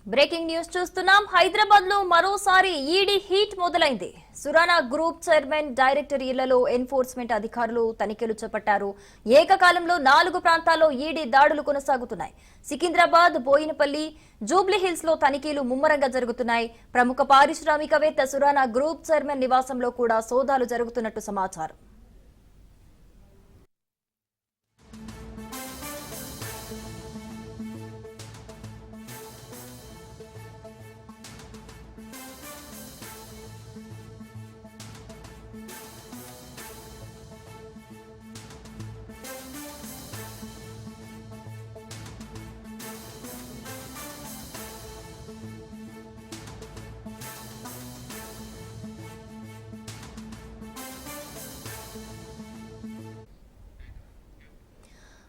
Breaking news చూస్తున్నాం. హైదరాబాద్ లో మరోసారి ఈడీ హీట్ మొదలైంది. సురానా గ్రూప్ చైర్మన్, డైరెక్టర్ ఇళ్లలో ఎన్ఫోర్స్మెంట్ అధికారులు తనిఖీలు చేపట్టారు. ఏకకాలంలో 4 ప్రాంతాల్లో ఈడీ దాడులు కొనసాగుతున్నాయి. సికింద్రాబాద్, బోయినపల్లి, జూబ్లీహిల్స్ లో తనిఖీలు ముమ్మరంగా జరుగుతున్నాయి. ప్రముఖ పారిశ్రామికవేత్త సురానా గ్రూప్ చైర్మన్ నివాసంలో కూడా సోదాలు జరుగుతున్నట్టు సమాచారం.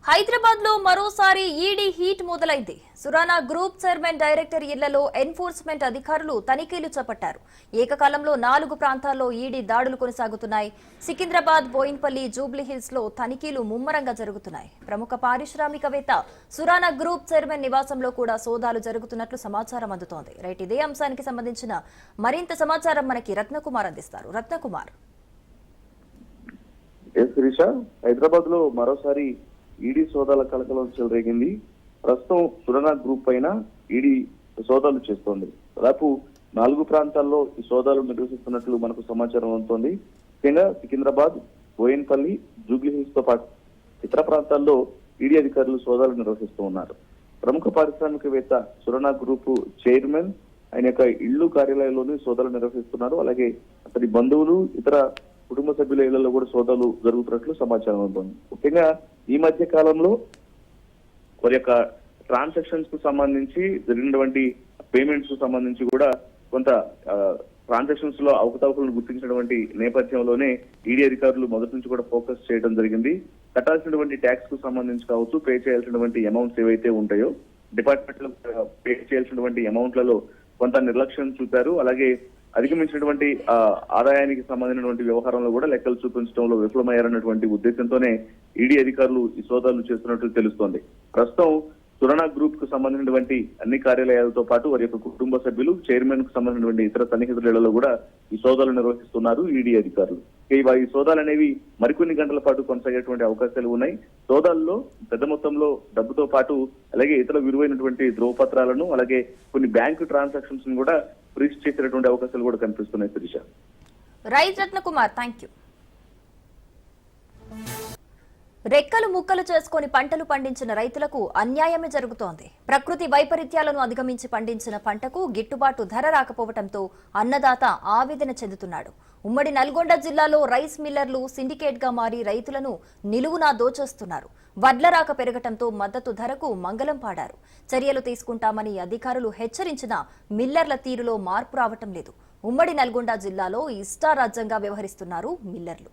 హైదరాబాద్ లో మరోసారి ఈడీ హీట్ మొదలైంది. సురానా గ్రూప్ చైర్మన్, డైరెక్టర్ ఇళ్లలో ఎన్ఫోర్స్మెంట్ అధికారులు తనిఖీలు చేపట్టారు. ఏకకాలంలో 4 ప్రాంతాల్లో ఈడీ దాడులు కొనసాగుతున్నాయి. సికింద్రాబాద్, బోయిన్పల్లి, జూబ్లీహిల్స్ లో తనిఖీలు ముమ్మరంగా జరుగుతున్నాయి. ప్రముఖ పారిశ్రామికవేత్త సురానా గ్రూప్ చైర్మన్ నివాసంలో కూడా సోదాలు జరుగుతున్నట్లు సమాచారం అందుతోంది. రైట్, ఇదే అంశానికి సంబంధించిన మరింత సమాచారం మనకి రత్నకుమార్ అందిస్తారు. రత్నకుమార్. హైదరాబాద్ లో మరోసారి ఈడీ సోదాల కలకలం చెలరేగింది. ప్రస్తుతం సురానా గ్రూప్ పైన ఈడీ సోదాలు చేస్తోంది. దాదాపు 4 ప్రాంతాల్లో ఈ సోదాలు నిర్వహిస్తున్నట్లు మనకు సమాచారం అందుతోంది. ముఖ్యంగా సికింద్రాబాద్, బోయిన్పల్లి, జూబ్లీహిల్స్ తో పాటు ఇతర ప్రాంతాల్లో ఈడీ అధికారులు సోదాలు నిర్వహిస్తూ ఉన్నారు. ప్రముఖ పారిశ్రామికవేత్త సురానా గ్రూప్ చైర్మన్, ఆయన యొక్క ఇళ్లు, కార్యాలయాల్లోనూ సోదాలు నిర్వహిస్తున్నారు. అలాగే అతని బంధువులు, ఇతర కుటుంబ సభ్యుల ఇళ్లలో కూడా సోదాలు జరుగుతున్నట్లు సమాచారం అందుతుంది. ముఖ్యంగా ఈ మధ్య కాలంలో వారి యొక్క ట్రాన్సాక్షన్స్ కు సంబంధించి జరిగినటువంటి పేమెంట్స్ కు సంబంధించి కూడా కొంత ట్రాన్సాక్షన్స్ లో అవకతవకలను గుర్తించినటువంటి నేపథ్యంలోనే ఈడీ అధికారులు మొదటి నుంచి కూడా ఫోకస్ చేయడం జరిగింది. కట్టాల్సినటువంటి ట్యాక్స్ కు సంబంధించి కావచ్చు, పే చేయాల్సినటువంటి అమౌంట్స్ ఏవైతే ఉంటాయో డిపార్ట్మెంట్ లో పే చేయాల్సినటువంటి అమౌంట్లలో కొంత నిర్లక్ష్యం చూపారు. అలాగే అధిగమించినటువంటి ఆదాయానికి సంబంధించినటువంటి వ్యవహారంలో కూడా లెక్కలు చూపించడంలో విఫలమయ్యారన్నటువంటి ఉద్దేశంతోనే ఈడీ అధికారులు ఈ సోదాలు చేస్తున్నట్లు తెలుస్తోంది. ప్రస్తుతం సురానా గ్రూప్ కు సంబంధించినటువంటి అన్ని కార్యాలయాలతో పాటు వారి యొక్క కుటుంబ సభ్యులు, చైర్మన్ కు సంబంధించినటువంటి ఇతర సన్నిహితులలో కూడా ఈ సోదాలు నిర్వహిస్తున్నారు ఈడీ అధికారులు. ఈ సోదాలు అనేవి మరికొన్ని గంటల పాటు కొనసాగేటువంటి అవకాశాలు ఉన్నాయి. సోదాల్లో పెద్ద మొత్తంలో డబ్బుతో పాటు అలాగే ఇతర విలువైనటువంటి ధ్రువపత్రాలను, అలాగే కొన్ని బ్యాంకు ట్రాన్సాక్షన్స్ కూడా ఫ్రీజ్ చేసేటువంటి అవకాశాలు కూడా కనిపిస్తున్నాయి. Shirisha. Right Ratnakumar, thank you. రెక్కలు ముక్కలు చేసుకుని పంటలు పండించిన రైతులకు అన్యాయమే జరుగుతోంది. ప్రకృతి వైపరీత్యాలను అధిగమించి పండించిన పంటకు గిట్టుబాటు ధర రాకపోవడంతో అన్నదాత ఆవేదన చెందుతున్నాడు. ఉమ్మడి నల్గొండ జిల్లాలో రైస్ మిల్లర్లు సిండికేట్ గా మారి రైతులను నిలువునా దోచేస్తున్నారు. వడ్ల రాక పెరగటంతో మద్దతు ధరకు మంగళం పాడారు. చర్యలు తీసుకుంటామని అధికారులు హెచ్చరించినా మిల్లర్ల తీరులో మార్పు రావటం లేదు. ఉమ్మడి నల్గొండ జిల్లాలో ఇష్టారాజ్యంగా వ్యవహరిస్తున్నారు మిల్లర్లు.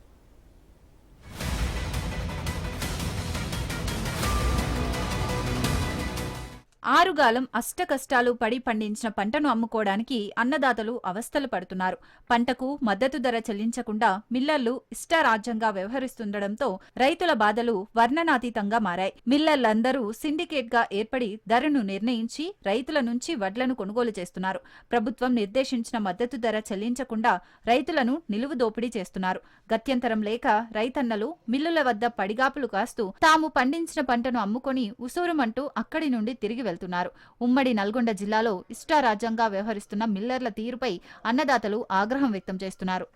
ఆరుగాలం అష్టకష్టాలు పడి పండించిన పంటను అమ్ముకోవడానికి అన్నదాతలు అవస్థలు పడుతున్నారు. పంటకు మద్దతు ధర చెల్లించకుండా మిల్లర్లు ఇష్టారాజ్యంగా వ్యవహరిస్తుండటంతో రైతుల బాధలు వర్ణనాతీతంగా మారాయి. మిల్లర్లందరూ సిండికేట్ గా ఏర్పడి ధరను నిర్ణయించి రైతుల నుంచి వడ్లను కొనుగోలు చేస్తున్నారు. ప్రభుత్వం నిర్దేశించిన మద్దతు ధర చెల్లించకుండా రైతులను నిలువు దోపిడీ చేస్తున్నారు. గత్యంతరం లేక రైతన్నలు మిల్లుల వద్ద పడిగాపులు కాస్తూ తాము పండించిన పంటను అమ్ముకొని ఉసూరుమంటూ అక్కడి నుండి తిరిగి వెళ్తున్నారు. ఉమ్మడి నల్గొండ జిల్లాలో ఇష్టారాజ్యంగా వ్యవహరిస్తున్న మిల్లర్ల తీరుపై అన్నదాతలు ఆగ్రహం వ్యక్తం చేస్తున్నారు.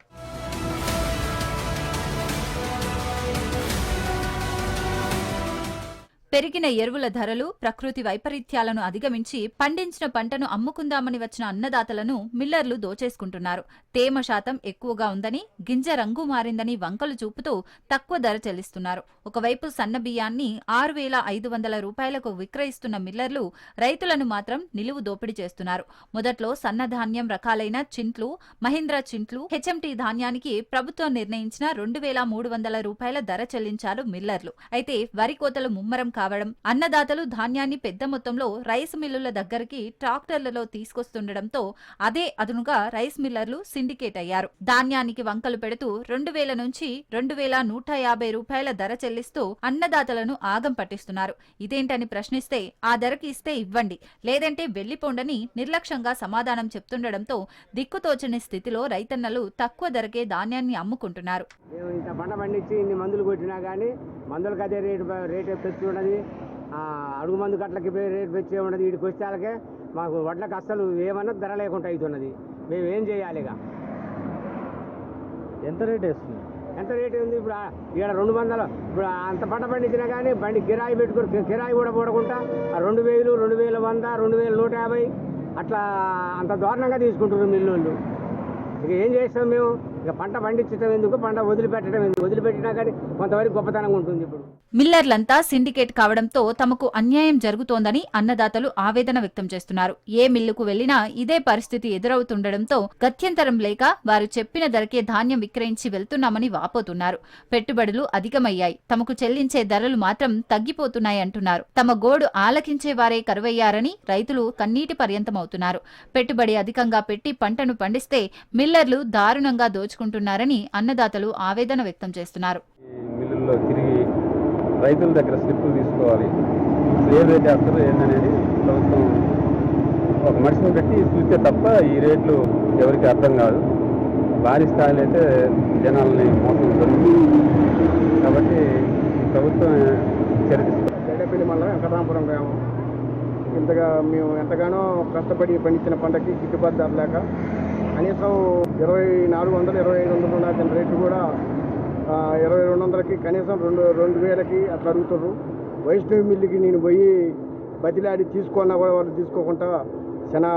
పెరిగిన ఎరువుల ధరలు, ప్రకృతి వైపరీత్యాలను అధిగమించి పండించిన పంటను అమ్ముకుందామని వచ్చిన అన్నదాతలను మిల్లర్లు దోచేసుకుంటున్నారు. తేమ శాతం ఎక్కువగా ఉందని, గింజ రంగు మారిందని వంకలు చూపుతూ తక్కువ ధర చెల్లిస్తున్నారు. ఒకవైపు సన్న బియ్యాన్ని 6,500 రూపాయలకు విక్రయిస్తున్న మిల్లర్లు రైతులను మాత్రం నిలువు దోపిడీ చేస్తున్నారు. మొదట్లో సన్నధాన్యం రకాలైన చింట్లు, మహీంద్రా చింట్లు, హెచ్ఎంటీ ధాన్యానికి ప్రభుత్వం నిర్ణయించిన 2,300 రూపాయల ధర చెల్లించారు మిల్లర్లు. అయితే వరి కోతలు ముమ్మరం కావడం, అన్నదాతలు ధాన్యాన్ని పెద్ద మొత్తంలో రైస్ మిల్లుల దగ్గరికి ట్రాక్టర్లలో తీసుకొస్తుండటంతో అదే అదునుగా రైస్ మిల్లర్లు సిండికేట్ అయ్యారు. ధాన్యానికి వంకలు పెడుతూ 2000 నుంచి 2150 రూపాయల ధర చెల్లిస్తూ అన్నదాతలను ఆగం పట్టిస్తున్నారు. ఇదేంటని ప్రశ్నిస్తే ఆ ధరకి ఇస్తే ఇవ్వండి, లేదంటే వెళ్లిపోండని నిర్లక్ష్యంగా సమాధానం చెప్తుండటంతో దిక్కుతోచని స్థితిలో రైతన్నలు తక్కువ ధరకే ధాన్యాన్ని అమ్ముకుంటున్నారు. ఇంత పంట పండించి ఇన్ని మందులు కొట్టినా కానీ మందులకు అదే రేటు పెంచి ఉన్నది, అడుగు మందు గట్లకి రేటు పెంచే ఉన్నది. వీడికి వచ్చేళ్ళకే మాకు వడ్లకు అస్సలు ఏమన్నా ధర లేకుండా అవుతున్నది. మేము ఏం చేయాలి? ఇక ఎంత రేట్ వేస్తుంది? ఎంత రేటు ఉంది ఇప్పుడు? ఇక్కడ 200 ఇప్పుడు అంత పంట పండించినా కానీ బండి కిరాయి పెట్టుకుని కిరాయి కూడా పోడకుండా 2000, 2100, 2150 అట్లా అంత దారుణంగా తీసుకుంటున్నారు మిల్లుళ్ళు. ఇక ఏం చేస్తాం మేము? ఇక పంట పండించడం ఎందుకు, పంట వదిలిపెట్టడం ఎందుకు? వదిలిపెట్టినా కానీ కొంతవరకు గొప్పతనంగా ఉంటుంది. ఇప్పుడు మిల్లర్లంతా సిండికేట్ కావడంతో తమకు అన్యాయం జరుగుతోందని అన్నదాతలు ఆవేదన వ్యక్తం చేస్తున్నారు. ఏ మిల్లుకు వెళ్లినా ఇదే పరిస్థితి ఎదురవుతుండటంతో గత్యంతరం లేక వారు చెప్పిన ధరకే ధాన్యం విక్రయించి వెళ్తున్నామని వాపోతున్నారు. పెట్టుబడులు అధికమయ్యాయి, తమకు చెల్లించే ధరలు మాత్రం తగ్గిపోతున్నాయంటున్నారు. తమ గోడు ఆలకించే వారే కరువయ్యారని రైతులు కన్నీటి పర్యంతమవుతున్నారు. పెట్టుబడి అధికంగా పెట్టి పంటను పండిస్తే మిల్లర్లు దారుణంగా దోచుకుంటున్నారని అన్నదాతలు ఆవేదన వ్యక్తం చేస్తున్నారు. మిల్లుల్లో తిరిగి రైతుల దగ్గర స్లిప్పులు తీసుకోవాలి, ఏ రేట్ వేస్తారో ఏందనేది ప్రభుత్వం ఒక మనిషిని పెట్టి చూస్తే తప్ప ఈ రేట్లు ఎవరికి అర్థం కాదు. భారీ స్థాయిలో అయితే జనాలని మోసం జరుగుతుంది. కాబట్టి ప్రభుత్వం చర్చిస్తుంది. గడ్డపల్లి మండలం వెంకటరామపురం గ్రామం. ఇంతగా మేము ఎంతగానో కష్టపడి పండించిన పంటకి గిట్టుబాటు ధర లేక కనీసం 2400, 2500 ఉండాల్సిన రేటు కూడా 2200కి కనీసం 2000కి అట్లా అడుగుతారు. వైష్ణవి మిల్లుకి నేను పోయి బతిలాడి తీసుకున్నా కూడా వాళ్ళు తీసుకోకుండా చాలా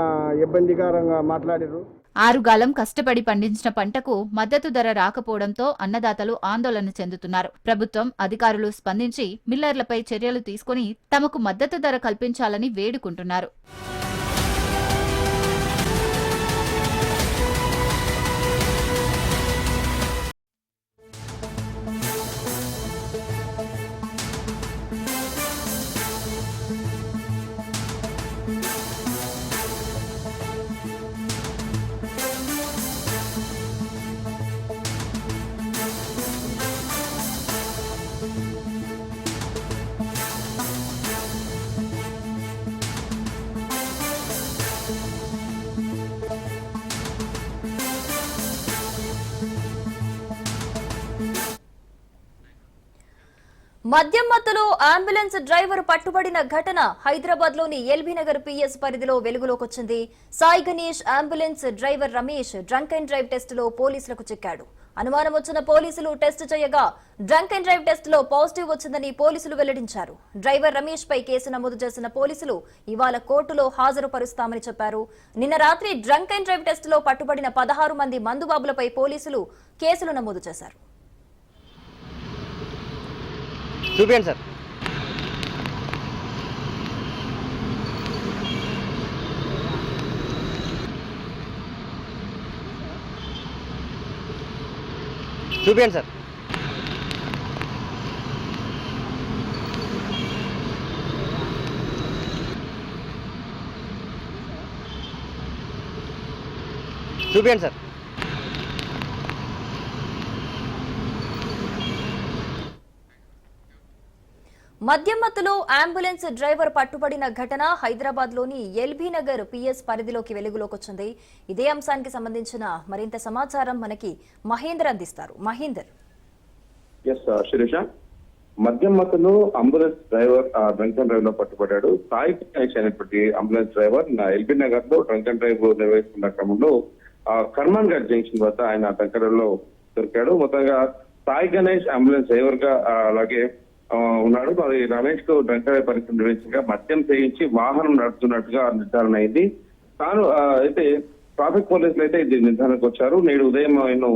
ఇబ్బందికరంగా మాట్లాడారు. ఆరుగాలం కష్టపడి పండించిన పంటకు మద్దతు ధర రాకపోవడంతో అన్నదాతలు ఆందోళన చెందుతున్నారు. ప్రభుత్వం అధికారులు స్పందించి మిల్లర్లపై చర్యలు తీసుకుని తమకు మద్దతు ధర కల్పించాలని వేడుకుంటున్నారు. మద్యం మత్తులో అంబులెన్స్ డ్రైవర్ పట్టుబడిన ఘటన హైదరాబాద్ లోని ఎల్బీ నగర్ పిఎస్ పరిధిలో వెలుగులోకొచ్చింది. Sai Ganesh ambulance driver Ramesh drunk and drive test లో పోలీసులకు చిక్కాడు. అనుమానం వచ్చిన పోలీసులు టెస్ట్ చేయగా డ్రంక్ అండ్ డ్రైవ్ టెస్ట్ లో పాజిటివ్ వచ్చిందని పోలీసులు వెల్లడించారు. డ్రైవర్ రమేష్ పై కేసు నమోదు చేసిన పోలీసులు ఇవాళ కోర్టులో హాజరుపరుస్తామని చెప్పారు. నిన్న రాత్రి డ్రంక్ అండ్ డ్రైవ్ టెస్ట్ లో పట్టుబడిన 16 మంది మందుబాబులపై పోలీసులు కేసులు నమోదు చేశారు. చూపించండి సార్. చూపించండి సార్. చూపించండి సార్. మద్యం మత్తులో అంబులెన్స్ డ్రైవర్ పట్టుబడిన ఘటన హైదరాబాద్ లోని ఎల్బీ నగర్ పిఎస్ పరిధిలోకి వెలుగులోకొచ్చింది. ఇదే అంశానికి సంబంధించిన మరింత సమాచారం మనకి మహేందర్ అందిస్తారు. మహేందర్. శిరీష, మద్యం మత్తులో ambulance driver drunk and drive లో పట్టుబడ్డాడు. సాయి గణేష్ అనేటువంటి అంబులెన్స్ డ్రైవర్ ఎల్బీ నగర్ లో డ్రంక్ అండ్ డ్రైవ్ నిర్వహిస్తున్న క్రమంలో కర్మాన్ ఘాట్ జంక్షన్ వద్ద ఆయన డ్రంక్ అండ్ డ్రైవ్ లో దొరికాడు. మొత్తంగా సాయి గణేష్ అంబులెన్స్ డ్రైవర్ గా అలాగే ఉన్నాడు. మరి రమేష్ కు డ్రంక్ డ్రైవ్ పరీక్ష నిర్వహించగా మద్యం సేవించి వాహనం నడుపుతున్నట్టుగా నిర్ధారణ అయింది. తాను అయితే ట్రాఫిక్ పోలీసులు అయితే ఇది నిర్ధారణకు వచ్చారు. నేడు ఉదయం ఆయన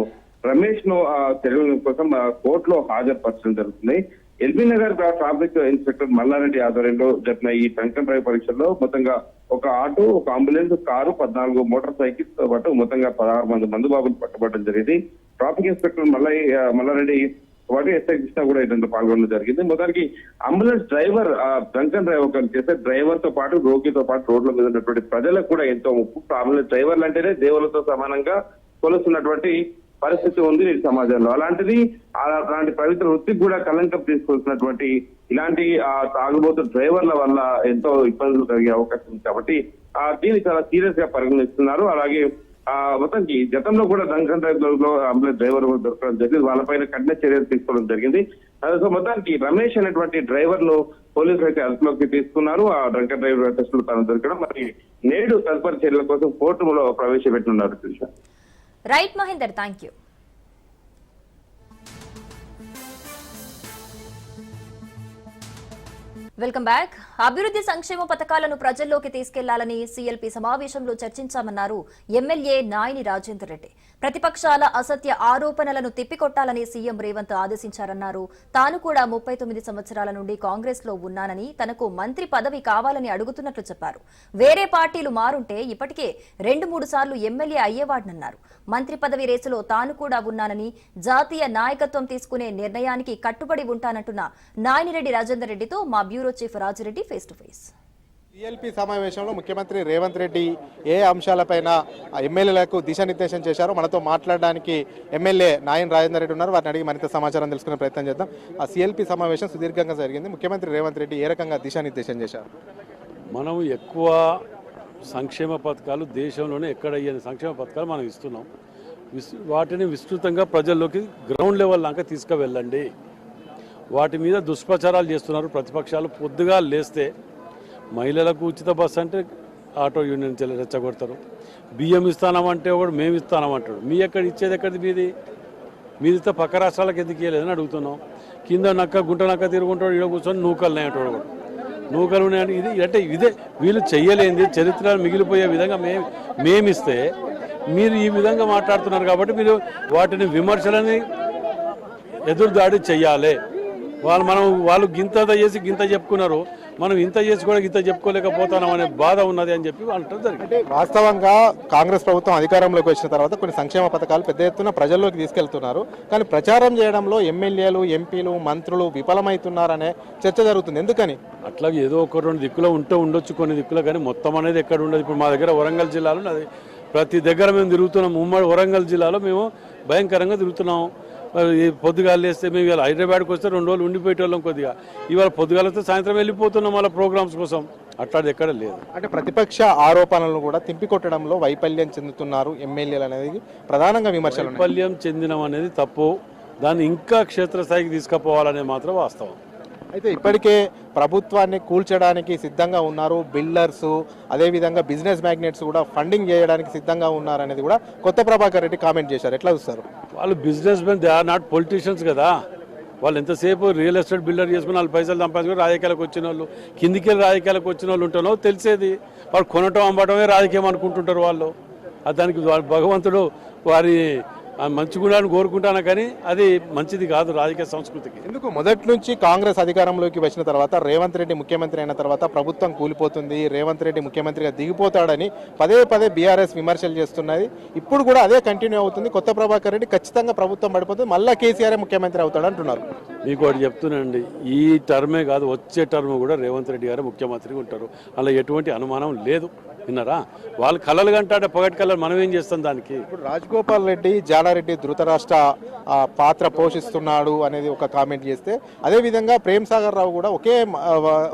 రమేష్ ను తెలియడం కోసం కోర్టులో హాజరుపరచడం జరుగుతుంది. ఎల్బీ నగర్ ట్రాఫిక్ ఇన్స్పెక్టర్ మల్లారెడ్డి ఆధ్వర్యంలో జరిపిన ఈ డ్రంక్ అండ్ డ్రైవ్ పరీక్షల్లో మొత్తంగా ఒక ఆటో, ఒక అంబులెన్స్, కారు, 14 మోటార్ సైకిల్స్ తో పాటు మొత్తంగా 16 మంది మందుబాబులు పట్టుబడడం జరిగింది. ట్రాఫిక్ ఇన్స్పెక్టర్ మల్లారెడ్డి పాటు ఎస్ఐ కృష్ణ కూడా ఇదంతా పాల్గొనడం జరిగింది. మొత్తానికి అంబులెన్స్ డ్రైవర్ డ్రంకన్ డ్రైవర్ చేస్తే డ్రైవర్ తో పాటు రోగితో పాటు రోడ్ల మీద ఉన్నటువంటి ప్రజలకు కూడా ఎంతో ముప్పు. అంబులెన్స్ డ్రైవర్లు అంటేనే దేవులతో సమానంగా కొలుస్తున్నటువంటి పరిస్థితి ఉంది ఈ సమాజంలో. అలాంటిది అలాంటి పవిత్ర వృత్తికి కూడా కలంకం తీసుకొస్తున్నటువంటి ఇలాంటి తాగుబోతు డ్రైవర్ల వల్ల ఎంతో ఇబ్బందులు కలిగే అవకాశం ఉంది. కాబట్టి దీన్ని చాలా సీరియస్ గా పరిగణిస్తున్నారు. అలాగే మొత్తానికి గతంలో కూడా డ్రంకన్ డ్రైవర్ లో అంబులెన్స్ డ్రైవర్ దొరకడం జరిగింది. వాళ్ళపైన కఠిన చర్యలు తీసుకోవడం జరిగింది. సో మొత్తానికి రమేష్ అనేటువంటి డ్రైవర్ ను పోలీసులు అయితే అదుపులోకి తీసుకున్నారు. ఆ డ్రంకన్ డ్రైవర్ టెస్టులు తాను దొరకడం మరి నేడు తదుపరి చర్యల కోసం కోర్టులో ప్రవేశపెట్టనున్నారు. Trisha. Right Mahender, thank you. Welcome back. అభివృద్ధి సంక్షేమ పథకాలను ప్రజల్లోకి తీసుకెళ్లాలని సీఎల్పీ సమావేశంలో చర్చించామన్నారు ఎమ్మెల్యే నాయిని రాజేందర్ రెడ్డి. ప్రతిపక్షాల అసత్య ఆరోపణలను తిప్పికొట్టాలని సీఎం రేవంత్ ఆదేశించారన్నారు. తాను కూడా 39 సంవత్సరాల నుండి కాంగ్రెస్ లో ఉన్నానని, తనకు మంత్రి పదవి కావాలని అడుగుతున్నట్లు చెప్పారు. వేరే పార్టీలు మారుంటే ఇప్పటికే 2-3 సార్లు ఎమ్మెల్యే అయ్యేవాడనన్నారు. మంత్రి పదవి రేసులో తాను కూడా ఉన్నానని, జాతీయ నాయకత్వం తీసుకునే నిర్ణయానికి కట్టుబడి ఉంటానంటున్న నాయినిరెడ్డి రాజేందర్ రెడ్డితో మా bureau chief Rajireddy face to face. CLP సమావేశంలో ముఖ్యమంత్రి రేవంత్ రెడ్డి ఏ అంశాలపైన ఎమ్మెల్యేలకు దిశానిర్దేశం చేశారో మనతో మాట్లాడడానికి ఎమ్మెల్యే నాయన్ రాజేందర్ రెడ్డి ఉన్నారు. వారిని అడిగి మరింత సమాచారం తెలుసుకునే ప్రయత్నం చేద్దాం. ఆ సిఎల్పి సమావేశం సుదీర్ఘంగా జరిగింది. ముఖ్యమంత్రి రేవంత్ రెడ్డి ఏ రకంగా దిశానిర్దేశం చేశారు? మనం ఎక్కువ సంక్షేమ పథకాలు దేశంలోనే ఎక్కడ అయ్యే సంక్షేమ పథకాలు మనం ఇస్తున్నాం. వాటిని విస్తృతంగా ప్రజల్లోకి గ్రౌండ్ లెవెల్ దాకా తీసుకువెళ్ళండి. వాటి మీద దుష్ప్రచారాలు చేస్తున్నారు ప్రతిపక్షాలు. పొద్దుగా లేస్తే మహిళలకు ఉచిత బస్సు అంటే ఆటో యూనియన్ రెచ్చగొడతారు. బియ్యం ఇస్తానామంటే ఒకడు మేము ఇస్తానామంటాడు. మీ ఎక్కడ ఇచ్చేది ఎక్కడిది? మీదితో పక్క రాష్ట్రాలకు ఎందుకు ఇవ్వలేదని అడుగుతున్నాం. కింద నక్క గుంట నక్క తిరుగుంటాడు, ఇక్కడ కూర్చొని నూకలు నేటోడు కూడా నూకలు ఉన్నాయని ఇది అంటే ఇదే వీళ్ళు చెయ్యలేంది చరిత్ర మిగిలిపోయే విధంగా మేమిస్తే మీరు ఈ విధంగా మాట్లాడుతున్నారు. కాబట్టి మీరు వాటిని విమర్శలని ఎదురుదాడి చెయ్యాలి. వాళ్ళు గింత చేసి గింత చెప్పుకున్నారు, మనం ఇంత చేసి కూడా ఇంత చెప్పుకోలేకపోతున్నాం అనే బాధ ఉన్నది అని చెప్పి అంటారు జరిగింది. వాస్తవంగా కాంగ్రెస్ ప్రభుత్వం అధికారంలోకి వచ్చిన తర్వాత కొన్ని సంక్షేమ పథకాలు పెద్ద ఎత్తున ప్రజల్లోకి తీసుకెళ్తున్నారు. కానీ ప్రచారం చేయడంలో ఎమ్మెల్యేలు, ఎంపీలు, మంత్రులు విఫలమవుతున్నారనే చర్చ జరుగుతుంది. ఎందుకని? అట్లా ఏదో ఒక 2 దిక్కులో ఉండొచ్చు కొన్ని దిక్కులో, కానీ మొత్తం అనేది ఎక్కడ ఉండదు. ఇప్పుడు మా దగ్గర వరంగల్ జిల్లాలో అది ప్రతి దగ్గర మేము తిరుగుతున్నాం. ఉమ్మడి వరంగల్ జిల్లాలో మేము భయంకరంగా తిరుగుతున్నాం. పొద్దుగాలు వేస్తే మేము ఇవాళ హైదరాబాద్కి వస్తే 2 రోజులు ఉండిపోయేటోళ్ళం. కొద్దిగా ఇవాళ పొద్దుగాలతో సాయంత్రం వెళ్ళిపోతున్నాం వాళ్ళ ప్రోగ్రామ్స్ కోసం. అట్లాంటిది ఎక్కడ లేదు. అంటే ప్రతిపక్ష ఆరోపణలను కూడా తిప్పికొట్టడంలో వైఫల్యం చెందుతున్నారు ఎమ్మెల్యేలు అనేది ప్రధానంగా విమర్శలు. వైఫల్యం చెందడం అనేది తప్పు. దాన్ని ఇంకా క్షేత్రస్థాయికి తీసుకుపోవాలనేది మాత్రం వాస్తవం. అయితే ఇప్పటికే ప్రభుత్వాన్ని కూల్చడానికి సిద్ధంగా ఉన్నారు బిల్డర్స్, అదేవిధంగా బిజినెస్ మ్యాగ్నెట్స్ కూడా ఫండింగ్ చేయడానికి సిద్ధంగా ఉన్నారనేది కూడా కొత్త ప్రభాకర్ రెడ్డి కామెంట్ చేశారు. ఎట్లా చూస్తారు? వాళ్ళు businessmen, they are not politicians కదా. వాళ్ళు ఎంతసేపు రియల్ ఎస్టేట్ బిల్డర్ చేసుకుని వాళ్ళు పైసలు సంపాదించుకుని రాజకీయాలకు వచ్చిన వాళ్ళు, కిందికి రాజకీయాలకు వచ్చిన వాళ్ళు ఉంటారో తెలిసేది. వాళ్ళు కొనటం అమ్మటమే రాజకీయం అనుకుంటుంటారు వాళ్ళు. దానికి భగవంతుడు వారి మంచి గుణాలను కోరుకుంటాను, కానీ అది మంచిది కాదు రాజకీయ సంస్కృతికి. ఎందుకు మొదటి నుంచి కాంగ్రెస్ అధికారంలోకి వచ్చిన తర్వాత రేవంత్ రెడ్డి ముఖ్యమంత్రి అయిన తర్వాత ప్రభుత్వం కూలిపోతుంది, రేవంత్ రెడ్డి ముఖ్యమంత్రిగా దిగిపోతాడని పదే బీఆర్ఎస్ విమర్శలు చేస్తున్నది. ఇప్పుడు కూడా అదే కంటిన్యూ అవుతుంది. కొత్త ప్రభాకర్ రెడ్డి ఖచ్చితంగా ప్రభుత్వం పడిపోతుంది, మళ్ళా కేసీఆర్ ముఖ్యమంత్రి అవుతాడు అంటున్నారు. మీకు ఒకటి చెప్తున్నానండి, ఈ టర్మే కాదు వచ్చే టర్మ్ కూడా రేవంత్ రెడ్డి గారు ముఖ్యమంత్రిగా ఉంటారు. అలా ఎటువంటి అనుమానం లేదు. విన్నారా? వాళ్ళు కళలు కంటాడే పొగటి కళలు మనం ఏం చేస్తాం దానికి? ఇప్పుడు రాజగోపాల్ రెడ్డి, జానారెడ్డి ధృతరాష్ట్ర పాత్ర పోషిస్తున్నాడు అనేది ఒక కామెంట్ చేస్తే, అదేవిధంగా ప్రేమ్ సాగర్ రావు కూడా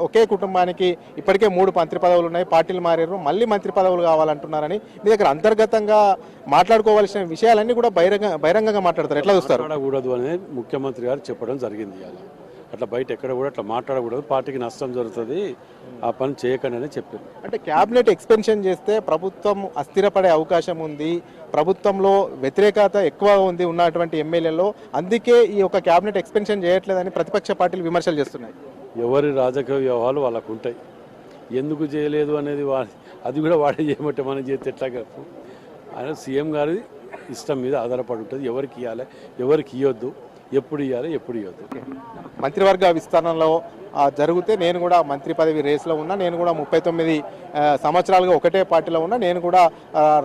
ఒకే కుటుంబానికి ఇప్పటికే 3 మంత్రి పదవులు ఉన్నాయి, పార్టీలు మారారు, మళ్ళీ మంత్రి పదవులు కావాలంటున్నారని మీ దగ్గర అంతర్గతంగా మాట్లాడుకోవాల్సిన విషయాలన్నీ కూడా బహిరంగంగా మాట్లాడతారు. ఎట్లా చూస్తారు? మాట్లాడకూడదు అనేది ముఖ్యమంత్రి గారు చెప్పడం జరిగింది. అట్లా బయట ఎక్కడ కూడా అట్లా మాట్లాడకూడదు, పార్టీకి నష్టం జరుగుతుంది, ఆ పని చేయకండి అని చెప్పారు. అంటే క్యాబినెట్ ఎక్స్పెన్షన్ చేస్తే ప్రభుత్వం అస్థిరపడే అవకాశం ఉంది, ప్రభుత్వంలో వ్యతిరేకత ఎక్కువ ఉంది ఉన్నటువంటి ఎమ్మెల్యేలో, అందుకే ఈ యొక్క క్యాబినెట్ ఎక్స్పెన్షన్ చేయట్లేదని ప్రతిపక్ష పార్టీలు విమర్శలు చేస్తున్నాయి. ఎవరి రాజకీయ వ్యవహారాలు వాళ్ళకు ఉంటాయి. ఎందుకు చేయలేదు అనేది అది కూడా వాడే చేయమంటే మనం చేస్తే ఎట్లా కాదు. ఆయన సీఎం గారి ఇష్టం మీద ఆధారపడి ఉంటుంది. ఎవరికి ఇవ్వాలి, ఎవరికి ఇవ్వద్దు, ఎప్పుడు ఇవ్వాలి, ఎప్పుడు ఇవ్వద్దు. మంత్రివర్గ విస్తరణలో జరిగితే నేను కూడా మంత్రి పదవి రేసులో ఉన్నా, నేను కూడా 39 సంవత్సరాలుగా ఒకటే పార్టీలో ఉన్నా, నేను కూడా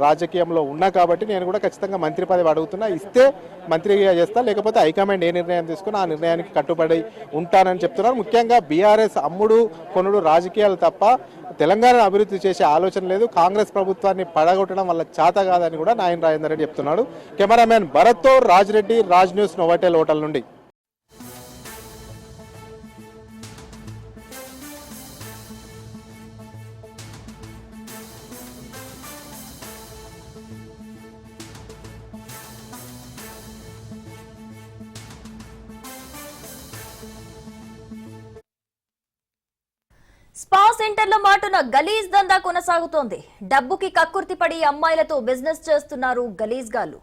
రాజకీయంలో ఉన్నా కాబట్టి నేను కూడా ఖచ్చితంగా మంత్రి పదవి అడుగుతున్నా. ఇస్తే మంత్రిగా చేస్తా, లేకపోతే హైకమాండ్ ఏ నిర్ణయం తీసుకున్నా ఆ నిర్ణయానికి కట్టుబడి ఉంటానని చెప్తున్నారు. ముఖ్యంగా బీఆర్ఎస్ అమ్ముడు కొనుడు రాజకీయాలు తప్ప తెలంగాణను అభివృద్ధి చేసే ఆలోచన లేదు. కాంగ్రెస్ ప్రభుత్వాన్ని పడగొట్టడం వల్ల చేత కాదని కూడా నాయన రాజేందర్ రెడ్డి చెప్తున్నాడు. కెమెరామెన్ భరత్తో Rajreddy, Raj news, Novotel hotel నుండి. స్పా సెంటర్ల మాటున గలీజ్ దందా కొనసాగుతోంది. డబ్బుకి కక్కుర్తిపడి అమ్మాయిలతో బిజినెస్ చేస్తున్నారు గలీజ్ గాళ్లు.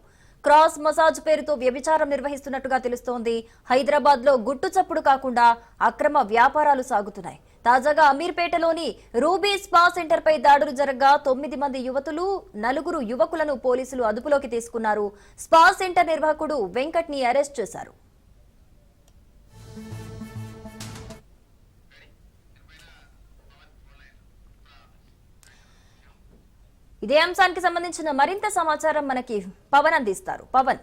క్రాస్ మసాజ్ పేరుతో వ్యభిచారం నిర్వహిస్తున్నట్టుగా తెలుస్తోంది. హైదరాబాద్ లో గుట్టు చప్పుడు కాకుండా అక్రమ వ్యాపారాలు సాగుతున్నాయి. తాజాగా అమీర్పేటలోని రూబీ స్పా సెంటర్ పై దాడులు జరగగా 9 మంది యువతులు, 4 యువకులను పోలీసులు అదుపులోకి తీసుకున్నారు. స్పా సెంటర్ నిర్వాహకుడు వెంకట్ ని అరెస్ట్ చేశారు. ఇదే అంశానికి సంబంధించిన మరింత సమాచారం మనకి పవన్ అందిస్తారు. పవన్,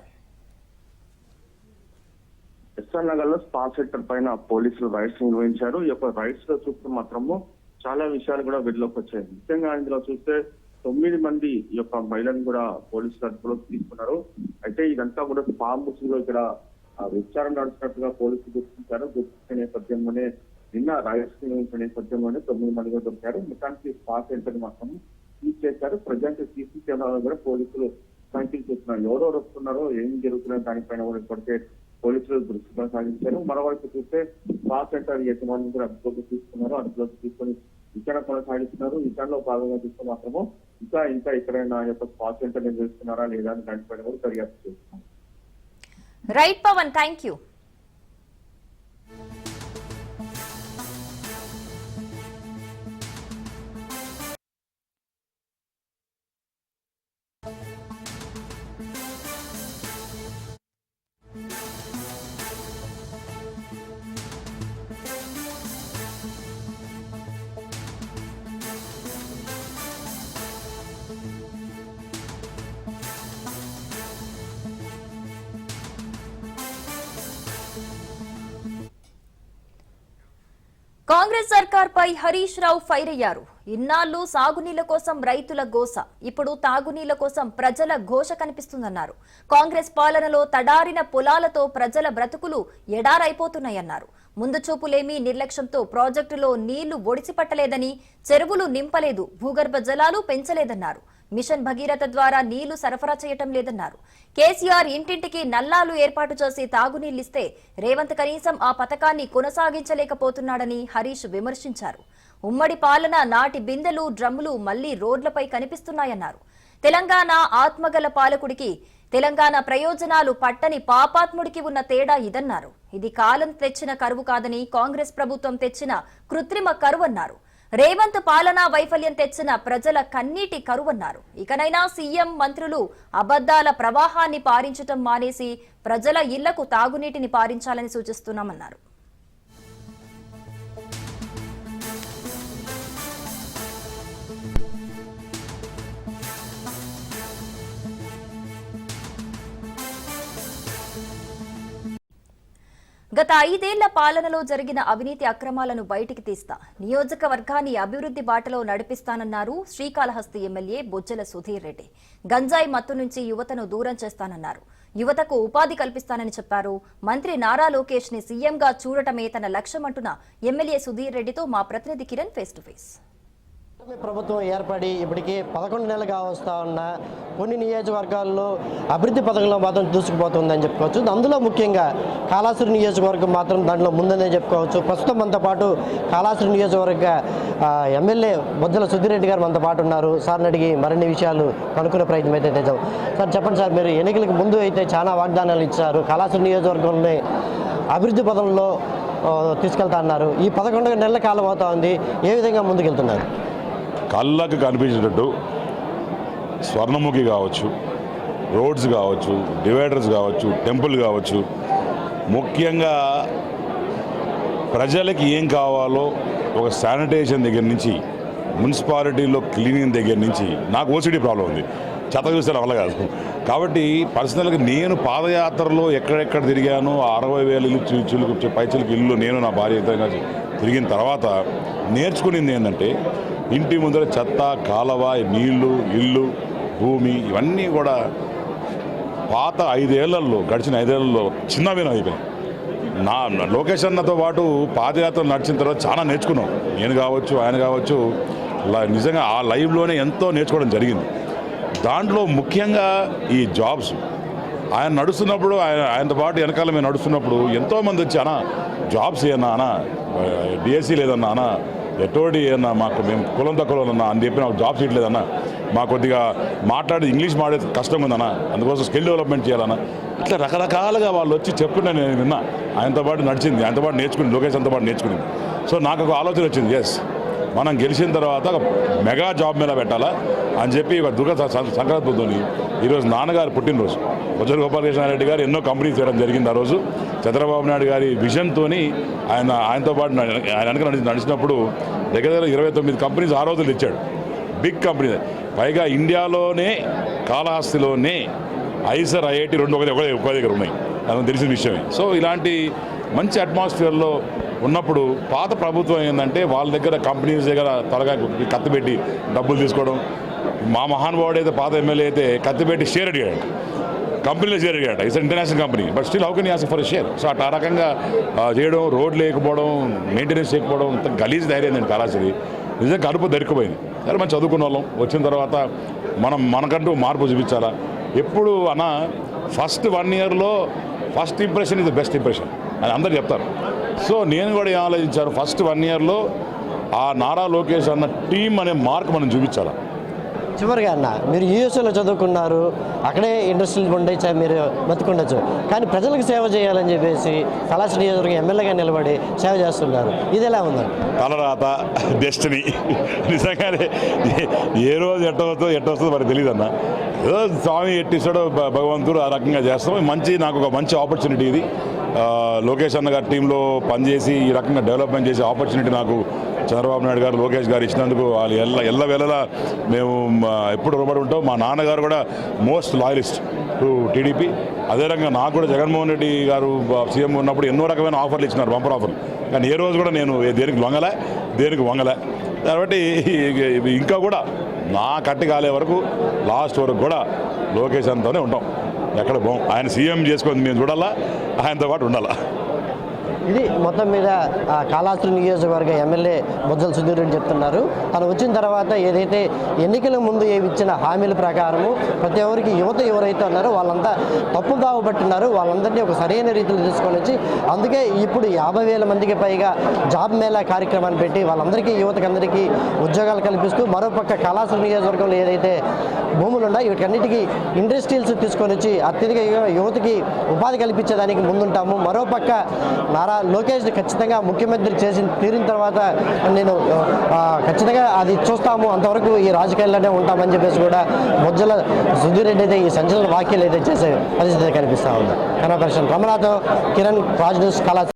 ఎస్ఆర్ నగర్ లో స్పా సెంటర్ పైన పోలీసులు రైడ్స్ నిర్వహించారు. ఈ యొక్క రైడ్స్ లో చూస్తే మాత్రము చాలా విషయాలు కూడా వెలుగులోకి వచ్చాయి. ముఖ్యంగా ఇందులో చూస్తే 9 మంది ఈ యొక్క మహిళలను కూడా పోలీసులు అదుపులోకి తీసుకున్నారు. అయితే ఇదంతా కూడా స్పా ముసుగులో ఇక్కడ విచారణ నడుస్తున్నట్టుగా పోలీసులు గుర్తించారు. గుర్తించిన నేపథ్యంలోనే నిన్న రైడ్స్ నిర్వహించిన నేపథ్యంలోనే 9 మంది కూడా దొరికారు. మొత్తానికి స్పా సెంటర్ మాత్రం సీజ్ చేశారు. ప్రజెంట్ సీసీ కెమెరాలో కూడా పోలీసులు తనిఖీ చేస్తున్నారు. ఎవరెవరు వస్తున్నారో ఏం జరుగుతున్నారో దానిపైన కూడా ఇప్పటికే పోలీసులు దృష్టి కొనసాగించారు. మరోవైపు చూస్తే స్పా సెంటర్ యజమాని కూడా అదుపులోకి తీసుకున్నారు. అదుపులోకి తీసుకొని విచారణ కొనసాగిస్తున్నారు. విచారణలో భాగంగా చూస్తే మాత్రము ఇంకా ఎక్కడైనా యొక్క స్పా సెంటర్ నిర్వహిస్తున్నారా లేదా అని దానిపైన కూడా దర్యాప్తు చేస్తున్నారు. Right Pavan, thank you. Congress సర్కార్పై హరీష్ రావు ఫైర్ అయ్యారు. ఇన్నాళ్లు సాగునీళ్ల కోసం రైతుల గోస, ఇప్పుడు తాగునీళ్ల కోసం ప్రజల ఘోష కనిపిస్తుందన్నారు. కాంగ్రెస్ పాలనలో తడారిన పొలాలతో ప్రజల బ్రతుకులు ఎడారైపోతున్నాయన్నారు. ముందు చూపులేమీ నిర్లక్ష్యంతో ప్రాజెక్టులో నీళ్లు ఒడిసిపట్టలేదని, చెరువులు నింపలేదు, భూగర్భ జలాలు పెంచలేదన్నారు. మిషన్ భగీరథ ద్వారా నీళ్లు సరఫరా చేయటం లేదన్నారు. కేసీఆర్ ఇంటింటికి నల్లాలు ఏర్పాటు చేసి తాగునీళ్లిస్తే రేవంత్ కనీసం ఆ పథకాన్ని కొనసాగించలేకపోతున్నాడని హరీష్ విమర్శించారు. ఉమ్మడి పాలన నాటి బిందెలు, డ్రమ్ములు మళ్లీ రోడ్లపై కనిపిస్తున్నాయన్నారు. తెలంగాణ ఆత్మగల పాలకుడికి తెలంగాణ ప్రయోజనాలు పట్టని పాపాత్ముడికి ఉన్న తేడా ఇదన్నారు. ఇది కాలం తెచ్చిన కరువు కాదని, కాంగ్రెస్ ప్రభుత్వం తెచ్చిన కృత్రిమ కరువన్నారు. రేవంత్ పాలనా వైఫల్యం తెచ్చిన ప్రజల కన్నీటి కరువన్నారు. ఇకనైనా సీఎం, మంత్రులు అబద్దాల ప్రవాహాన్ని పారించటం మానేసి ప్రజల ఇళ్లకు తాగునీటిని పారించాలని సూచిస్తున్నామన్నారు. గత 5 ఏళ్ల పాలనలో జరిగిన అవినీతి అక్రమాలను బయటికి తీస్తా, నియోజకవర్గాన్ని అభివృద్ధి బాటలో నడిపిస్తానన్నారు శ్రీకాళహస్తి ఎమ్మెల్యే బొజ్జల సుధీర్ రెడ్డి. గంజాయి మత్తు నుంచి యువతను దూరం చేస్తానన్నారు. యువతకు ఉపాధి కల్పిస్తానని చెప్పారు. మంత్రి నారా లోకేష్ ని సీఎంగా చూడటమే తన లక్ష్యమంటున్న ఎమ్మెల్యే సుధీర్ రెడ్డితో మా ప్రతినిధి కిరణ్ ఫేస్ టు ఫేస్. ప్రభుత్వం ఏర్పడి ఇప్పటికీ 11 నెలలుగా వస్తూ ఉన్న కొన్ని నియోజకవర్గాల్లో అభివృద్ధి పథకంలో మాత్రం దూసుకుపోతుందని చెప్పుకోవచ్చు. అందులో ముఖ్యంగా కాళాశ్రీ నియోజకవర్గం మాత్రం దాంట్లో ముందనే చెప్పుకోవచ్చు. ప్రస్తుతం మనతో పాటు కాళాశ్రీ నియోజకవర్గ ఎమ్మెల్యే బొజ్జల సుధీర్ రెడ్డి గారు మనతో పాటు ఉన్నారు. సార్ని అడిగి మరిన్ని విషయాలు కనుక్కునే ప్రయత్నం అయితే చేద్దాం. సార్ చెప్పండి సార్, మీరు ఎన్నికలకు ముందు అయితే చాలా వాగ్దానాలు ఇచ్చారు. కాళాశ్రీ నియోజకవర్గంలో అభివృద్ధి పథంలో తీసుకెళ్తా అన్నారు. ఈ 11 నెలల కాలం అవుతా ఉంది. ఏ విధంగా ముందుకెళ్తున్నారు? కళ్ళకు కనిపించేటట్టు స్వర్ణముఖి కావచ్చు, రోడ్స్ కావచ్చు, డివైడర్స్ కావచ్చు, టెంపుల్ కావచ్చు, ముఖ్యంగా ప్రజలకి ఏం కావాలో ఒక శానిటేషన్ దగ్గర నుంచి మున్సిపాలిటీలో క్లీనింగ్ దగ్గర నుంచి నాకు ఓసిడీ ప్రాబ్లం ఉంది, చెత్త చూస్తే వల్ల కాదు. కాబట్టి పర్సనల్గా నేను పాదయాత్రలో ఎక్కడెక్కడ తిరిగాను, 60,000 ఇల్లు పైచిలకు ఇల్లు నేను నా భార్య తిరిగిన తర్వాత నేర్చుకునేది ఏంటంటే ఇంటి ముందర చెత్త, కాలవ, నీళ్లు, ఇల్లు, భూమి ఇవన్నీ కూడా పాత 5 ఏళ్లలో గడిచిన 5 ఏళ్లలో చిన్నవిన అయిపోయాయి. నా లోకేష్ అన్నతో పాటు పాదయాత్ర నడిచిన తర్వాత చాలా నేర్చుకున్నాం. నేను కావచ్చు, ఆయన కావచ్చు, నిజంగా ఆ లైవ్లోనే ఎంతో నేర్చుకోవడం జరిగింది. దాంట్లో ముఖ్యంగా ఈ జాబ్స్ ఆయన నడుస్తున్నప్పుడు ఆయనతో పాటు వెనకాల మేము నడుస్తున్నప్పుడు ఎంతోమంది వచ్చి అన్న జాబ్స్ ఏమన్నా అన్న, డిఎస్సీ లేదన్నా అన్న, ఎటోడి అన్నా మాకు మేము కులం తక్కువ అన్నా అని చెప్పి నాకు జాబ్స్ ఇట్లేదన్నా, మాకు కొద్దిగా మాట్లాడి ఇంగ్లీష్ మాట్లాడేది కష్టం ఉందన్న, అందుకోసం స్కిల్ డెవలప్మెంట్ చేయాలన్నా, ఇట్లా రకరకాలుగా వాళ్ళు వచ్చి చెప్తుంటే నేను విన్నా. ఆయనతో పాటు నడిచింది, ఆయనతో పాటు నేర్చుకుని, లోకేష్ అంతో పాటు నేర్చుకునింది. సో నాకు ఒక ఆలోచన వచ్చింది, ఎస్ మనం గెలిచిన తర్వాత ఒక మెగా జాబ్ మీద పెట్టాలా అని చెప్పి ఒక సంక్రాంతితో ఈరోజు నాన్నగారు పుట్టినరోజు బొజ్జల గోపాలకృష్ణారెడ్డి గారు ఎన్నో కంపెనీస్ చేయడం జరిగింది. ఆ రోజు చంద్రబాబు నాయుడు గారి విజన్తో ఆయనతో పాటు ఆయన వెనక నడిచినప్పుడు దగ్గర 29 కంపెనీస్ ఆ రోజులు ఇచ్చాడు. బిగ్ కంపెనీ, పైగా ఇండియాలోనే కాళహస్తిలోనే ఐసర్, ఐఐటి 2 ఒక దగ్గర ఉన్నాయి, అది తెలిసిన విషయమే. సో ఇలాంటి మంచి అట్మాస్ఫియర్లో ఉన్నప్పుడు పాత ప్రభుత్వం ఏంటంటే వాళ్ళ దగ్గర కంపెనీస్ దగ్గర త్వరగా కత్తిపెట్టి డబ్బులు తీసుకోవడం. మా మహానుభావుడు అయితే పాత ఎమ్మెల్యే అయితే కత్తిపెట్టి షేర్ అడిగాడు, కంపెనీలో షేర్ అడిగాడు. It's international company, but still how can you ask for share. So అట్లా ఆ రకంగా చేయడం, రోడ్లు లేకపోవడం, మెయింటెనెన్స్ చేయకపోవడం, గలీజ్ ధైర్యం నేను కాలాల్సింది నిజంగా కడుపు దొరికిపోయింది. సరే మనం చదువుకున్న వాళ్ళం, వచ్చిన తర్వాత మనకంటూ మార్పు చూపించాలా. ఎప్పుడు అన్న ఫస్ట్ 1 ఇయర్లో ఫస్ట్ ఇంప్రెషన్ ఇది బెస్ట్ ఇంప్రెషన్ అని అందరు చెప్తారు. సో నేను కూడా ఏం ఆలోచించాను, ఫస్ట్ 1 ఇయర్లో ఆ నారా లోకేష్ అన్న టీం అనే మార్క్ మనం చూపించాలి. చివరిగా అన్న, మీరు యూఎస్ఏలో చదువుకున్నారు, అక్కడే ఇండస్ట్రీలు ఉండొచ్చు, మీరు బతుకుండొచ్చు, కానీ ప్రజలకు సేవ చేయాలని చెప్పేసి కాళహస్తి నియోజకవర్గం ఎమ్మెల్యేగా నిలబడి సేవ చేస్తున్నారు. ఇది ఎలా ఉందండి? తలరాత, డెస్టినీ. నిజంగానే ఏ రోజు ఎట్టొస్తుందో మరి తెలియదు అన్న. ఏదో స్వామి ఎట్టిస్తాడో భగవంతుడు ఆ రకంగా చేస్తాం. నాకు ఒక మంచి ఆపర్చునిటీ ఇది. లోకేష్ అన్న గారి టీంలో పనిచేసి ఈ రకంగా డెవలప్మెంట్ చేసే ఆపర్చునిటీ నాకు చంద్రబాబు నాయుడు గారు, లోకేష్ గారు ఇచ్చినందుకు వాళ్ళు ఎల్లవేళలా మేము ఎప్పుడు రుణపడి ఉంటాం. మా నాన్నగారు కూడా మోస్ట్ లాయలిస్ట్ టు టీడీపీ. అదే రకంగా నాకు కూడా జగన్మోహన్ రెడ్డి గారు సీఎం ఉన్నప్పుడు ఎన్నో రకమైన ఆఫర్లు ఇచ్చినారు, బంపర్ ఆఫర్లు, కానీ ఏ రోజు కూడా నేను దేనికి వంగలే. కాబట్టి ఇంకా కూడా నా కట్టి కాలే వరకు లాస్ట్ వరకు కూడా లోకేష్ అంతోనే ఉంటాం, ఎక్కడ పోం. ఆయన సీఎం చేసుకొని మేము చూడాలా, ఆయనతో పాటు ఉండాలా. ఇది మొత్తం మీద కాళహస్తి నియోజకవర్గ ఎమ్మెల్యే బొజ్జల సుధీర్ రెడ్డి చెప్తున్నారు. తను వచ్చిన తర్వాత ఏదైతే ఎన్నికల ముందు ఇచ్చిన హామీల ప్రకారము ప్రతి ఒక్కరికి యువత ఎవరైతే ఉన్నారో వాళ్ళంతా తప్పుదావ పట్టున్నారు, వాళ్ళందరినీ ఒక సరైన రీతిలో తీసుకొని వచ్చి అందుకే ఇప్పుడు 50,000 మందికి పైగా జాబ్ మేళా కార్యక్రమాన్ని పెట్టి వాళ్ళందరికీ యువతకందరికీ ఉద్యోగాలు కల్పిస్తూ, మరోపక్క కాళహస్తి నియోజకవర్గంలో ఏదైతే భూములు ఉన్నాయో వీటన్నిటికీ ఇండస్ట్రీస్ తీసుకొని వచ్చి అత్యధిక యువతకి ఉపాధి కల్పించేదానికి ముందుంటాము. మరోపక్క నారా లోకేష్ ఖచ్చితంగా ముఖ్యమంత్రి తీరిన తర్వాత నేను ఖచ్చితంగా అది చూస్తాము, అంతవరకు ఈ రాజకీయాల్లోనే ఉంటామని చెప్పేసి కూడా బొజ్జల సుధీర్ రెడ్డి అయితే ఈ సంచలన వ్యాఖ్యలు అయితే చేసే పరిస్థితి కనిపిస్తూ ఉంది. కనపర్షన్ రమణాతో కిరణ్, రాజ్ న్యూస్, కాళహస్తి.